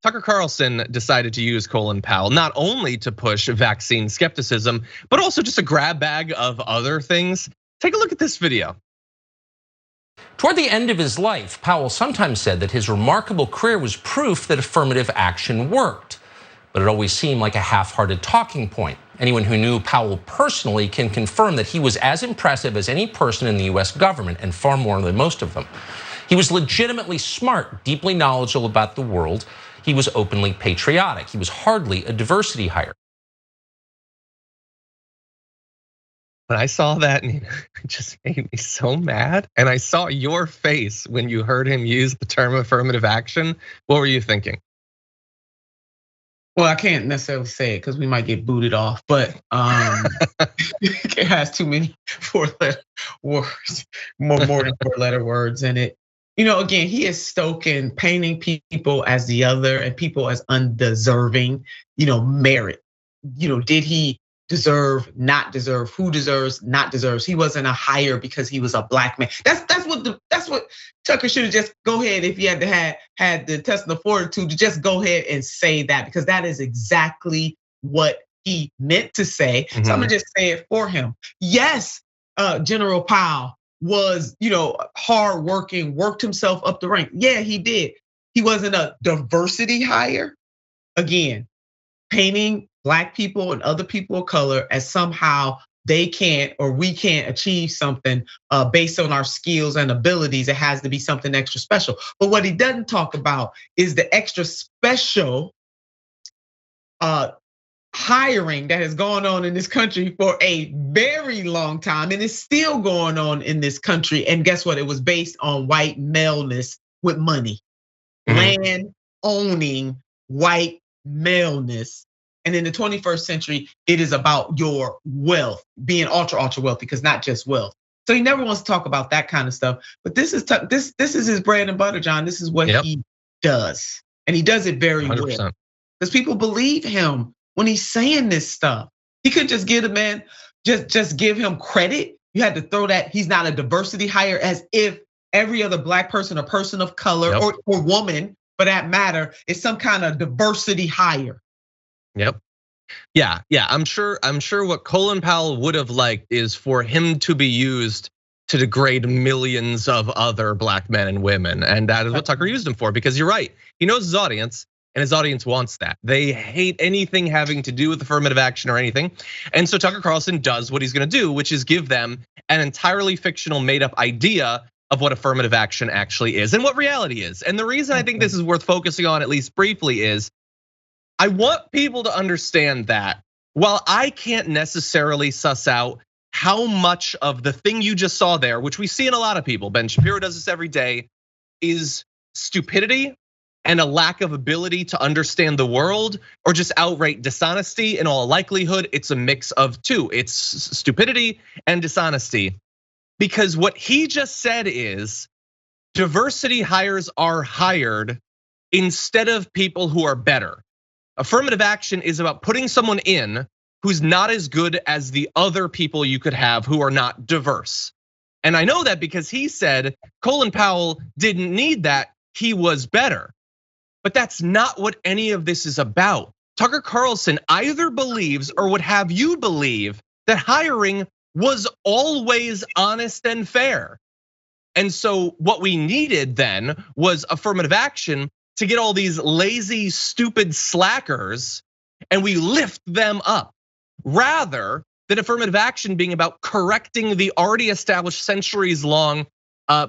Tucker Carlson decided to use Colin Powell not only to push vaccine skepticism, but also just a grab bag of other things. Take a look at this video. Toward the end of his life, Powell sometimes said that his remarkable career was proof that affirmative action worked. But it always seemed like a half-hearted talking point. Anyone who knew Powell personally can confirm that he was as impressive as any person in the US government, and far more than most of them. He was legitimately smart, deeply knowledgeable about the world. He was openly patriotic. He was hardly a diversity hire. When I saw that, it just made me so mad. And I saw your face when you heard him use the term affirmative action. What were you thinking? Well, I can't necessarily say it because we might get booted off, but it has too many 4-letter words, more than 4-letter words in it. Again, he is stoking, painting people as the other and people as undeserving, merit. Did he deserve, not deserve, who deserves, not deserves? He wasn't a hire because he was a black man. That's what Tucker should have just go ahead, if he had to had the intestinal fortitude to just go ahead and say that, because that is exactly what he meant to say. So I'm gonna just say it for him. Yes, General Powell was, hardworking, worked himself up the rank. Yeah, he did. He wasn't a diversity hire. Again, painting Black people and other people of color as somehow they can't or we can't achieve something based on our skills and abilities. It has to be something extra special. But what he doesn't talk about is the extra special hiring that has gone on in this country for a very long time and is still going on in this country. And guess what? It was based on white maleness with money, land owning white maleness. And in the 21st century, it is about your wealth, being ultra wealthy, because not just wealth. So he never wants to talk about that kind of stuff. But this is his bread and butter, John. This is what he does, and he does it very 100%. Well. Because people believe him when he's saying this stuff. He could just give the man, just give him credit. You had to throw that he's not a diversity hire, as if every other Black person or person of color or woman, for that matter, is some kind of diversity hire. Yep. Yeah. I'm sure what Colin Powell would have liked is for him to be used to degrade millions of other Black men and women. And that is what Tucker used him for, because you're right. He knows his audience, and his audience wants that. They hate anything having to do with affirmative action or anything. And so Tucker Carlson does what he's gonna do, which is give them an entirely fictional, made up idea of what affirmative action actually is and what reality is. And the reason I think this is worth focusing on, at least briefly, is I want people to understand that while I can't necessarily suss out how much of the thing you just saw there, which we see in a lot of people, Ben Shapiro does this every day, is stupidity and a lack of ability to understand the world, or just outright dishonesty. In all likelihood, it's a mix of two. It's stupidity and dishonesty. Because what he just said is diversity hires are hired instead of people who are better. Affirmative action is about putting someone in who's not as good as the other people you could have who are not diverse. And I know that because he said Colin Powell didn't need that, he was better. But that's not what any of this is about. Tucker Carlson either believes or would have you believe that hiring was always honest and fair. And so what we needed then was affirmative action to get all these lazy, stupid slackers, and we lift them up, rather than affirmative action being about correcting the already established centuries-long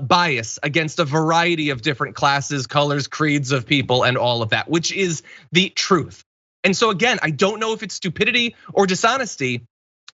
bias against a variety of different classes, colors, creeds of people, and all of that, which is the truth. And so again, I don't know if it's stupidity or dishonesty,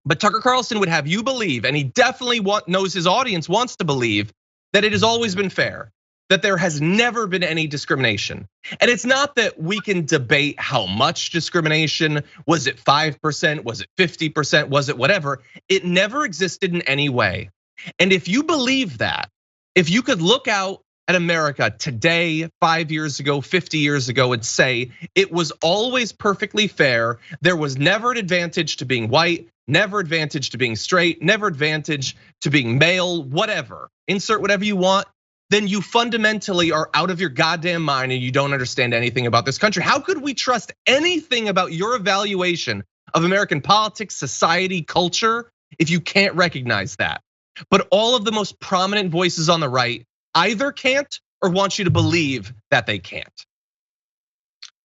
but Tucker Carlson would have you believe, and he definitely knows his audience wants to believe, that it has always been fair, that there has never been any discrimination. And it's not that we can debate how much discrimination, was it 5%, was it 50%, was it whatever, it never existed in any way. And if you believe that, if you could look out at America today, 5 years ago, 50 years ago, and say it was always perfectly fair, there was never an advantage to being white, never advantage to being straight, never advantage to being male, whatever, insert whatever you want. then you fundamentally are out of your goddamn mind and you don't understand anything about this country. How could we trust anything about your evaluation of American politics, society, culture, if you can't recognize that? But all of the most prominent voices on the right either can't or want you to believe that they can't.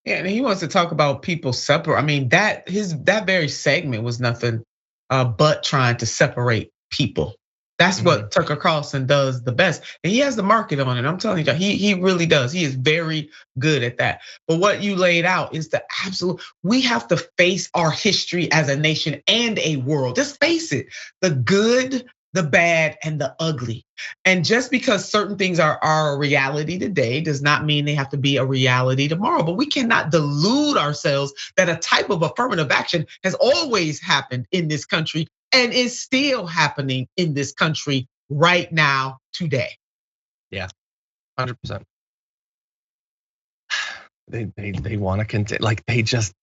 Yeah, and he wants to talk about people separate. I mean, that very segment was nothing but trying to separate people. That's what Tucker Carlson does the best. And he has the market on it. I'm telling you, he really does. He is very good at that. But what you laid out is the absolute, we have to face our history as a nation and a world. Just face it, the good, the bad, and the ugly. And just because certain things are a reality today does not mean they have to be a reality tomorrow. But we cannot delude ourselves that a type of affirmative action has always happened in this country and is still happening in this country right now, today. Yeah, 100%. They want to continue, like they just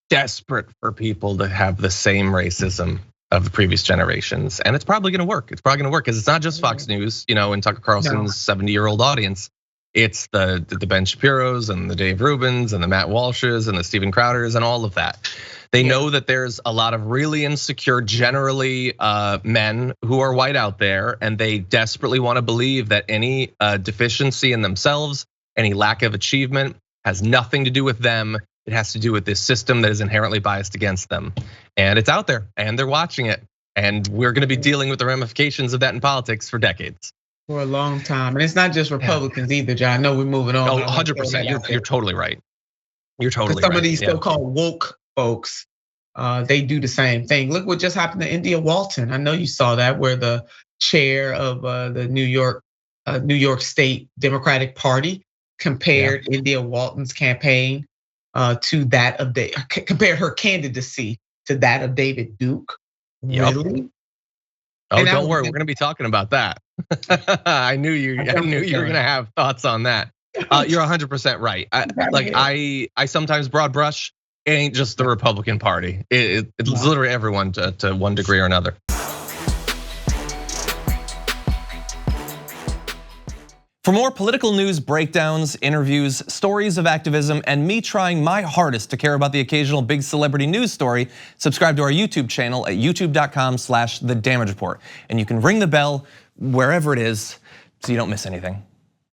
desperate for people to have the same racism of the previous generations, and it's probably going to work. It's probably going to work because it's not just Fox News, and Tucker Carlson's 70-year-old audience. It's the Ben Shapiro's and the Dave Rubins and the Matt Walsh's and the Steven Crowders and all of that. They know that there's a lot of really insecure, generally men who are white out there, and they desperately want to believe that any deficiency in themselves, any lack of achievement, has nothing to do with them. It has to do with this system that is inherently biased against them. And it's out there, and they're watching it. And we're gonna be dealing with the ramifications of that in politics for decades. For a long time. And it's not just Republicans either, John. I know we're moving on. Oh, 100%, you're totally right. You're totally right. Some of these so-called woke folks, they do the same thing. Look what just happened to India Walton. I know you saw that, where the chair of the New York State Democratic Party compared India Walton's campaign to that of compared her candidacy to that of David Duke. Really? Oh, don't worry, we're gonna be talking about that. I knew you were gonna have thoughts on that. You're 100% right. I sometimes broad brush. It ain't just the Republican Party. It's literally everyone to one degree or another. For more political news breakdowns, interviews, stories of activism, and me trying my hardest to care about the occasional big celebrity news story, subscribe to our YouTube channel at youtube.com/The Damage Report. And you can ring the bell wherever it is so you don't miss anything.